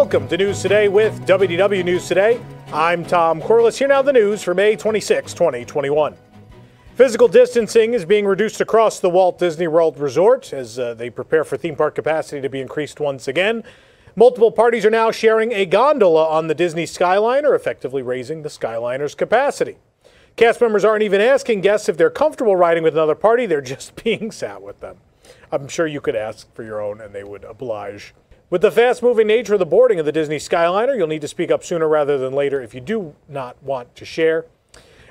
Welcome to News Today with WDW News Today. I'm Tom Corliss. Here now the news for May 26, 2021. Physical distancing is being reduced across the Walt Disney World Resort as they prepare for theme park capacity to be increased once again. Multiple parties are now sharing a gondola on the Disney Skyliner, effectively raising the Skyliner's capacity. Cast members aren't even asking guests if they're comfortable riding with another party, they're just being sat with them. I'm sure you could ask for your own and they would oblige. With the fast-moving nature of the boarding of the Disney Skyliner, you'll need to speak up sooner rather than later if you do not want to share.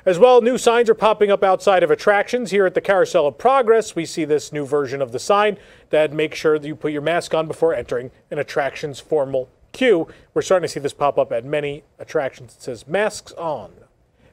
As well, new signs are popping up outside of attractions. Here at the Carousel of Progress, we see this new version of the sign that makes sure that you put your mask on before entering an attraction's formal queue. We're starting to see this pop up at many attractions. It says, "Masks on."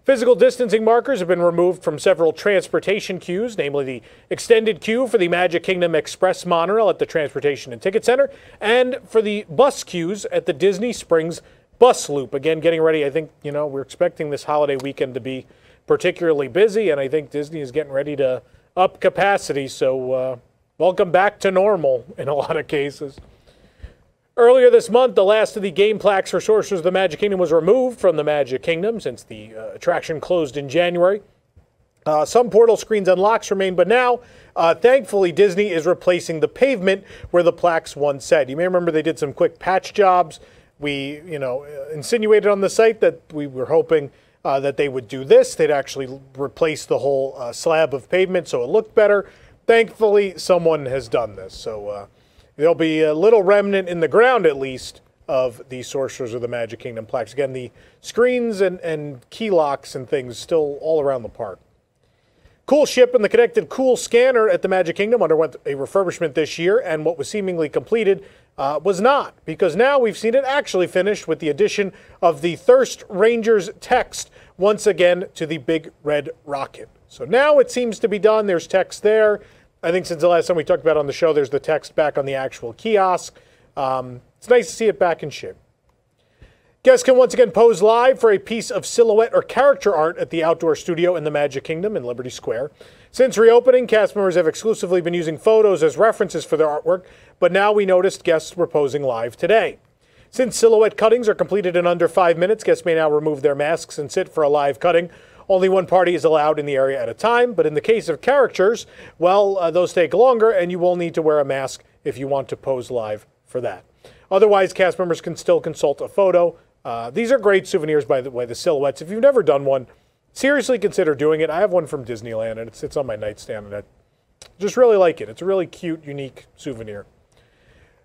Physical distancing markers have been removed from several transportation queues, namely the extended queue for the Magic Kingdom Express monorail at the Transportation and Ticket Center, and for the bus queues at the Disney Springs bus loop. Again, getting ready. I think, we're expecting this holiday weekend to be particularly busy, and I think Disney is getting ready to up capacity, so welcome back to normal in a lot of cases. Earlier this month, the last of the game plaques for Sorcerers of the Magic Kingdom was removed from the Magic Kingdom since the attraction closed in January. Some portal screens and locks remain, but now, thankfully, Disney is replacing the pavement where the plaques once said. You may remember they did some quick patch jobs. We, insinuated on the site that we were hoping that they would do this. They'd actually replace the whole slab of pavement so it looked better. Thankfully, someone has done this, so there'll be a little remnant in the ground, at least, of the Sorcerers of the Magic Kingdom plaques. Again, the screens and key locks and things still all around the park. Cool Ship and the connected Cool Scanner at the Magic Kingdom underwent a refurbishment this year, and what was seemingly completed was not, because now we've seen it actually finished with the addition of the Thirst Rangers text once again to the Big Red Rocket. So now it seems to be done. There's text there. I think since the last time we talked about it on the show, there's the text back on the actual kiosk. It's nice to see it back in shape. Guests can once again pose live for a piece of silhouette or character art at the Outdoor Studio in the Magic Kingdom in Liberty Square. Since reopening, cast members have exclusively been using photos as references for their artwork, but now we noticed guests were posing live today. Since silhouette cuttings are completed in under 5 minutes, guests may now remove their masks and sit for a live cutting. Only one party is allowed in the area at a time, but in the case of characters, well, those take longer, and you will need to wear a mask if you want to pose live for that. Otherwise, cast members can still consult a photo. These are great souvenirs, by the way, the silhouettes. If you've never done one, seriously consider doing it. I have one from Disneyland, and it sits on my nightstand, and I just really like it. It's a really cute, unique souvenir.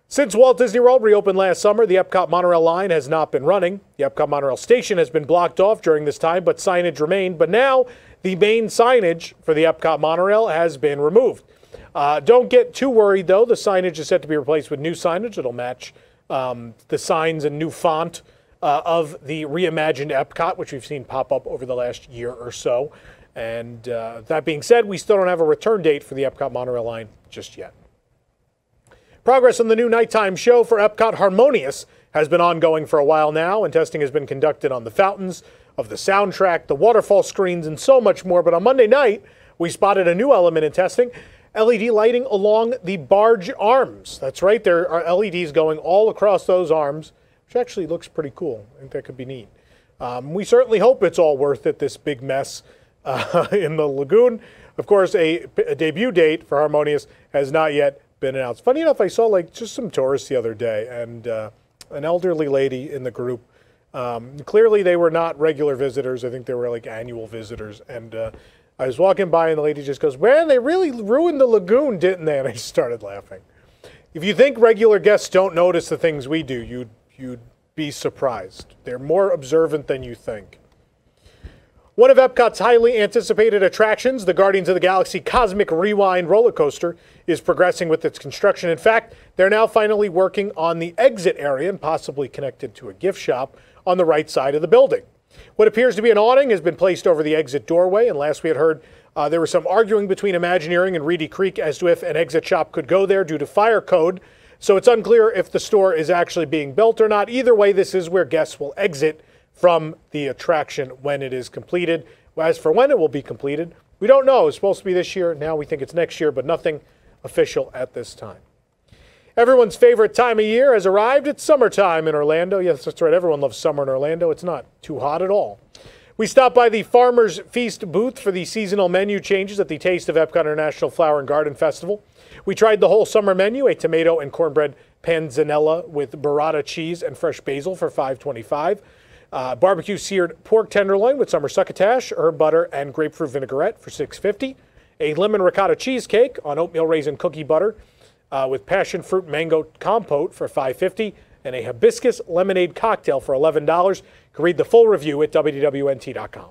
Since Walt Disney World reopened last summer, the Epcot monorail line has not been running. The Epcot monorail station has been blocked off during this time, but signage remained. But now, the main signage for the Epcot monorail has been removed. Don't get too worried, though. The signage is set to be replaced with new signage. It'll match the signs and new font of the reimagined Epcot, which we've seen pop up over the last year or so. And that being said, we still don't have a return date for the Epcot monorail line just yet. Progress on the new nighttime show for Epcot Harmonious has been ongoing for a while now, and testing has been conducted on the fountains, of the soundtrack, the waterfall screens, and so much more. But on Monday night, we spotted a new element in testing, LED lighting along the barge arms. That's right, there are LEDs going all across those arms, which actually looks pretty cool. I think that could be neat. We certainly hope it's all worth it, this big mess in the lagoon. Of course, a debut date for Harmonious has not yet been announced. Funny enough, I saw just some tourists the other day, and an elderly lady in the group. Clearly, they were not regular visitors. I think they were annual visitors. And I was walking by, and the lady just goes, "Man, they really ruined the lagoon, didn't they?" And I just started laughing. If you think regular guests don't notice the things we do, you'd be surprised. They're more observant than you think. One of Epcot's highly anticipated attractions, the Guardians of the Galaxy Cosmic Rewind roller coaster, is progressing with its construction. In fact, they're now finally working on the exit area and possibly connected to a gift shop on the right side of the building. What appears to be an awning has been placed over the exit doorway, and last we had heard there was some arguing between Imagineering and Reedy Creek as to if an exit shop could go there due to fire code. So it's unclear if the store is actually being built or not. Either way, this is where guests will exit from the attraction when it is completed. As for when it will be completed, we don't know. It's supposed to be this year. Now we think it's next year, but nothing official at this time. Everyone's favorite time of year has arrived. It's summertime in Orlando. Yes, that's right. Everyone loves summer in Orlando. It's not too hot at all. We stopped by the Farmers Feast booth for the seasonal menu changes at the Taste of Epcot International Flower and Garden Festival. We tried the whole summer menu, a tomato and cornbread panzanella with burrata cheese and fresh basil for $5.25. Barbecue seared pork tenderloin with summer succotash, herb butter, and grapefruit vinaigrette for $6.50. A lemon ricotta cheesecake on oatmeal raisin cookie butter with passion fruit mango compote for $5.50. And a hibiscus lemonade cocktail for $11. You can read the full review at WWNT.com.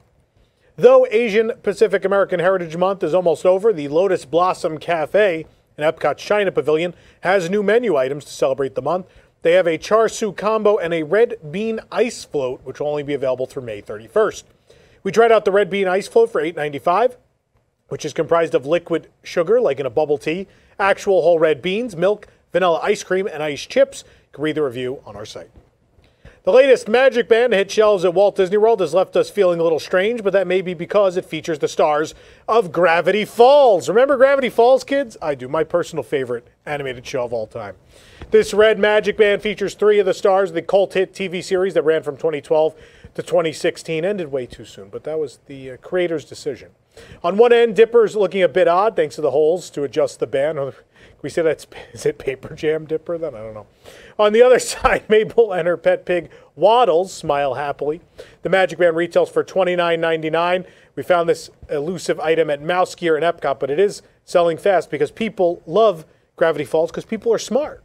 Though Asian Pacific American Heritage Month is almost over, the Lotus Blossom Cafe in Epcot's China Pavilion has new menu items to celebrate the month. They have a char siu combo and a red bean ice float, which will only be available through May 31st. We tried out the red bean ice float for $8.95, which is comprised of liquid sugar, like in a bubble tea, actual whole red beans, milk, vanilla ice cream, and ice chips. You can read the review on our site. The latest Magic Band to hit shelves at Walt Disney World has left us feeling a little strange, but that may be because it features the stars of Gravity Falls. Remember Gravity Falls, kids? I do. My personal favorite animated show of all time. This red Magic Band features 3 of the stars of the cult hit TV series that ran from 2012 to 2016. Ended way too soon, but that was the creator's decision. On one end, Dipper's looking a bit odd thanks to the holes to adjust the band. Can we say is it Paper Jam Dipper then? I don't know. On the other side, Mabel and her pet pig Waddles smile happily. The Magic Band retails for $29.99. We found this elusive item at Mouse Gear in Epcot, but it is selling fast because people love Gravity Falls because people are smart.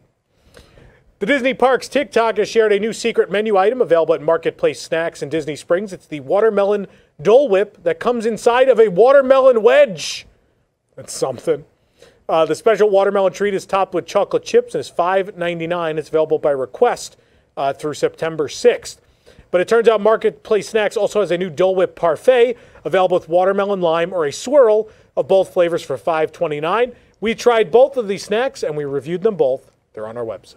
The Disney Parks TikTok has shared a new secret menu item available at Marketplace Snacks in Disney Springs. It's the watermelon Dole Whip that comes inside of a watermelon wedge. That's something. The special watermelon treat is topped with chocolate chips and is $5.99. It's available by request through September 6th. But it turns out Marketplace Snacks also has a new Dole Whip parfait available with watermelon lime or a swirl of both flavors for $5.29. We tried both of these snacks and we reviewed them both. They're on our website.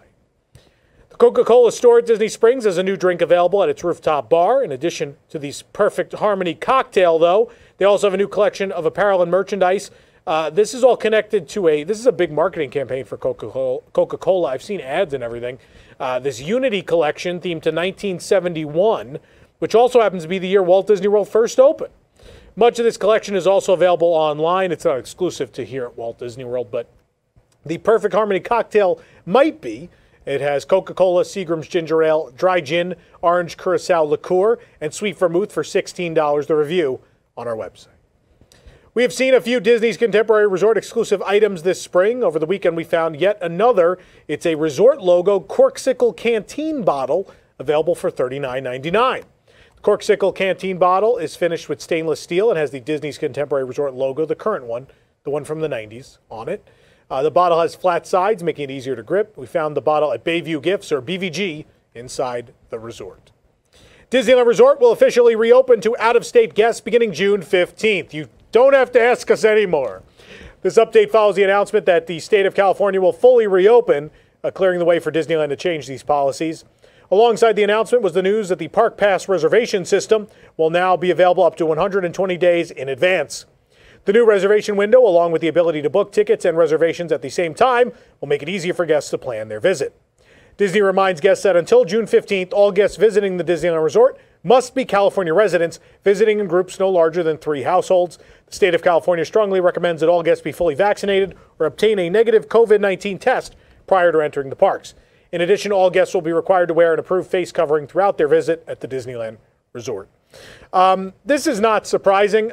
The Coca-Cola store at Disney Springs has a new drink available at its rooftop bar. In addition to the Perfect Harmony cocktail, though, they also have a new collection of apparel and merchandise. This is all connected to this is a big marketing campaign for Coca-Cola. I've seen ads and everything. This Unity collection themed to 1971, which also happens to be the year Walt Disney World first opened. Much of this collection is also available online. It's not exclusive to here at Walt Disney World, but the Perfect Harmony cocktail might be. It has Coca-Cola, Seagram's Ginger Ale, Dry Gin, Orange Curacao Liqueur, and Sweet Vermouth for $16. The review on our website. We have seen a few Disney's Contemporary Resort exclusive items this spring. Over the weekend, we found yet another. It's a resort logo Corksicle Canteen bottle available for $39.99. The Corksicle Canteen bottle is finished with stainless steel and has the Disney's Contemporary Resort logo, the current one, the one from the 90s, on it. The bottle has flat sides, making it easier to grip. We found the bottle at Bayview Gifts, or BVG, inside the resort. Disneyland Resort will officially reopen to out-of-state guests beginning June 15th. You don't have to ask us anymore. This update follows the announcement that the state of California will fully reopen, clearing the way for Disneyland to change these policies. Alongside the announcement was the news that the Park Pass reservation system will now be available up to 120 days in advance. The new reservation window, along with the ability to book tickets and reservations at the same time, will make it easier for guests to plan their visit. Disney reminds guests that until June 15th, all guests visiting the Disneyland Resort must be California residents, visiting in groups no larger than 3 households. The state of California strongly recommends that all guests be fully vaccinated or obtain a negative COVID-19 test prior to entering the parks. In addition, all guests will be required to wear an approved face covering throughout their visit at the Disneyland Resort. This is not surprising.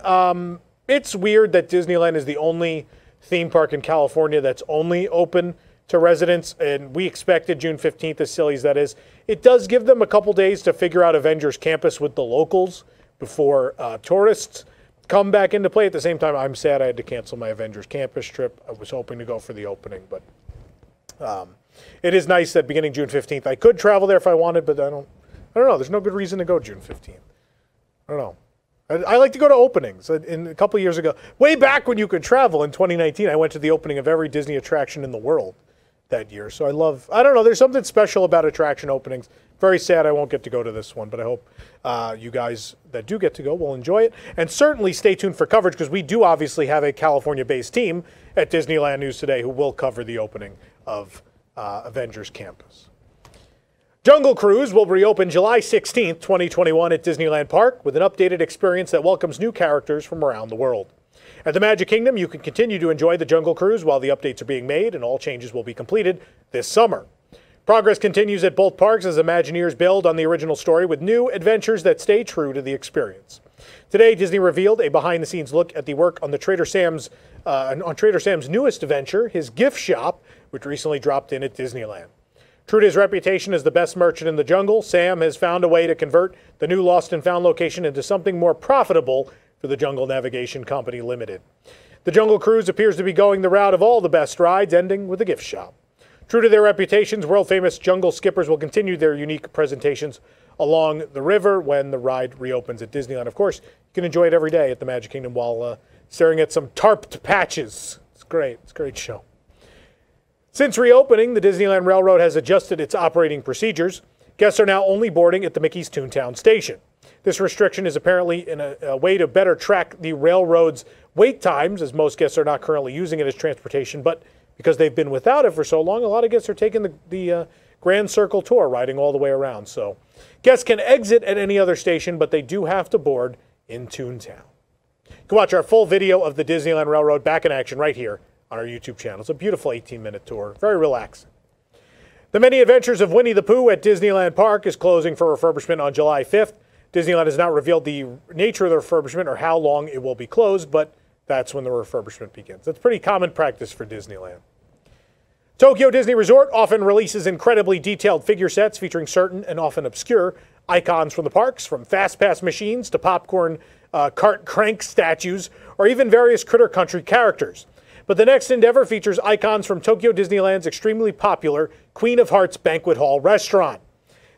It's weird that Disneyland is the only theme park in California that's only open to residents, and we expected June 15th, as silly as that is. It does give them a couple days to figure out Avengers Campus with the locals before tourists come back into play. At the same time, I'm sad I had to cancel my Avengers Campus trip. I was hoping to go for the opening, but it is nice that beginning June 15th, I could travel there if I wanted, but I don't know. There's no good reason to go June 15th. I don't know. I like to go to openings. In a couple of years ago, way back when you could travel in 2019, I went to the opening of every Disney attraction in the world that year. So I don't know, there's something special about attraction openings. Very sad I won't get to go to this one, but I hope you guys that do get to go will enjoy it. And certainly stay tuned for coverage because we do obviously have a California-based team at Disneyland News Today who will cover the opening of Avengers Campus. Jungle Cruise will reopen July 16th, 2021 at Disneyland Park with an updated experience that welcomes new characters from around the world. At the Magic Kingdom, you can continue to enjoy the Jungle Cruise while the updates are being made and all changes will be completed this summer. Progress continues at both parks as Imagineers build on the original story with new adventures that stay true to the experience. Today, Disney revealed a behind-the-scenes look at the work on the Trader Sam's newest venture, his gift shop, which recently dropped in at Disneyland. True to his reputation as the best merchant in the jungle, Sam has found a way to convert the new Lost and Found location into something more profitable for the Jungle Navigation Company Limited. The Jungle Cruise appears to be going the route of all the best rides, ending with a gift shop. True to their reputations, world-famous jungle skippers will continue their unique presentations along the river when the ride reopens at Disneyland. Of course, you can enjoy it every day at the Magic Kingdom while staring at some tarped patches. It's great. It's a great show. Since reopening, the Disneyland Railroad has adjusted its operating procedures. Guests are now only boarding at the Mickey's Toontown station. This restriction is apparently in a way to better track the railroad's wait times, as most guests are not currently using it as transportation, but because they've been without it for so long, a lot of guests are taking the Grand Circle tour, riding all the way around. So guests can exit at any other station, but they do have to board in Toontown. You can watch our full video of the Disneyland Railroad back in action right here on our YouTube channel. It's a beautiful 18-minute tour, very relaxing. The Many Adventures of Winnie the Pooh at Disneyland Park is closing for refurbishment on July 5th. Disneyland has not revealed the nature of the refurbishment or how long it will be closed, but that's when the refurbishment begins. That's pretty common practice for Disneyland. Tokyo Disney Resort often releases incredibly detailed figure sets featuring certain and often obscure icons from the parks, from Fast Pass machines to popcorn cart crank statues, or even various Critter Country characters. But the next endeavor features icons from Tokyo Disneyland's extremely popular Queen of Hearts Banquet Hall restaurant.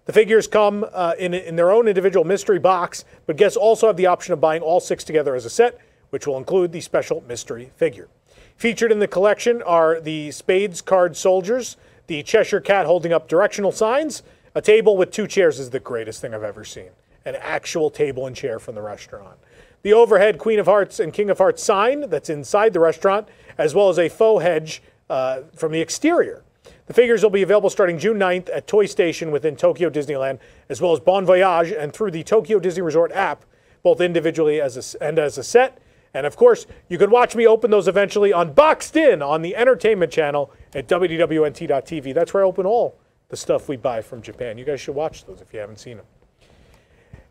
The figures come in their own individual mystery box, but guests also have the option of buying all 6 together as a set, which will include the special mystery figure. Featured in the collection are the Spades card soldiers, the Cheshire Cat holding up directional signs, a table with 2 chairs is the greatest thing I've ever seen, an actual table and chair from the restaurant. The overhead Queen of Hearts and King of Hearts sign that's inside the restaurant, as well as a faux hedge from the exterior. The figures will be available starting June 9th at Toy Station within Tokyo Disneyland, as well as Bon Voyage and through the Tokyo Disney Resort app, both individually and as a set. And of course, you can watch me open those eventually on Boxed In on the Entertainment Channel at WDWNT.tv. That's where I open all the stuff we buy from Japan. You guys should watch those if you haven't seen them.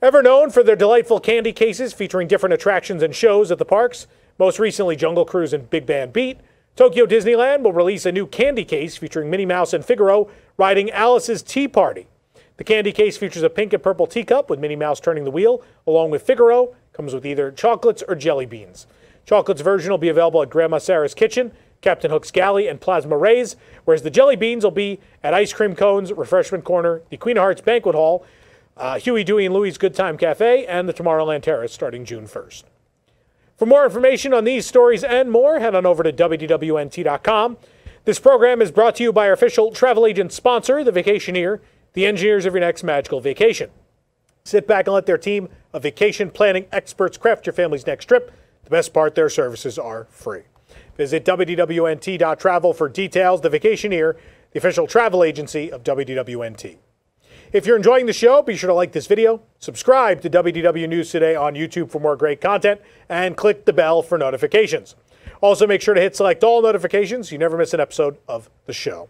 Ever known for their delightful candy cases featuring different attractions and shows at the parks, most recently Jungle Cruise and Big Band Beat, Tokyo Disneyland will release a new candy case featuring Minnie Mouse and Figaro riding Alice's Tea Party. The candy case features a pink and purple teacup with Minnie Mouse turning the wheel, along with Figaro. Comes with either chocolates or jelly beans. Chocolates version will be available at Grandma Sarah's Kitchen, Captain Hook's Galley, and Plasma Ray's, whereas the jelly beans will be at Ice Cream Cone's Refreshment Corner, the Queen of Hearts Banquet Hall, Huey, Dewey, and Louie's Good Time Cafe, and the Tomorrowland Terrace starting June 1st. For more information on these stories and more, head on over to WDWNT.com. This program is brought to you by our official travel agent sponsor, The Vacationeer, the engineers of your next magical vacation. Sit back and let their team of vacation planning experts craft your family's next trip. The best part, their services are free. Visit WDWNT.travel for details. The Vacationeer, the official travel agency of WDWNT. If you're enjoying the show, be sure to like this video, subscribe to WDW News Today on YouTube for more great content, and click the bell for notifications. Also, make sure to hit select all notifications so you never miss an episode of the show.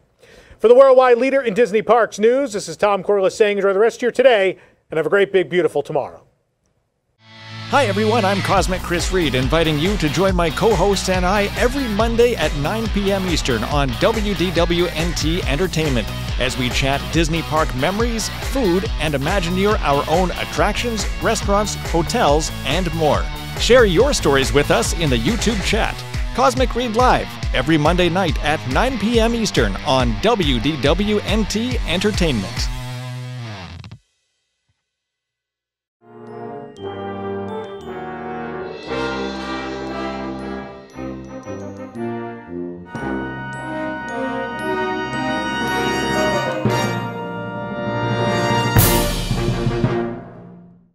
For the worldwide leader in Disney Parks news, this is Tom Corliss saying enjoy the rest of your today and have a great, big, beautiful tomorrow. Hi everyone, I'm Cosmic Chris Reed, inviting you to join my co-hosts and I every Monday at 9 p.m. Eastern on WDWNT Entertainment as we chat Disney Park memories, food, and Imagineer our own attractions, restaurants, hotels, and more. Share your stories with us in the YouTube chat. Cosmic Read Live, every Monday night at 9 p.m. Eastern on WDWNT Entertainment.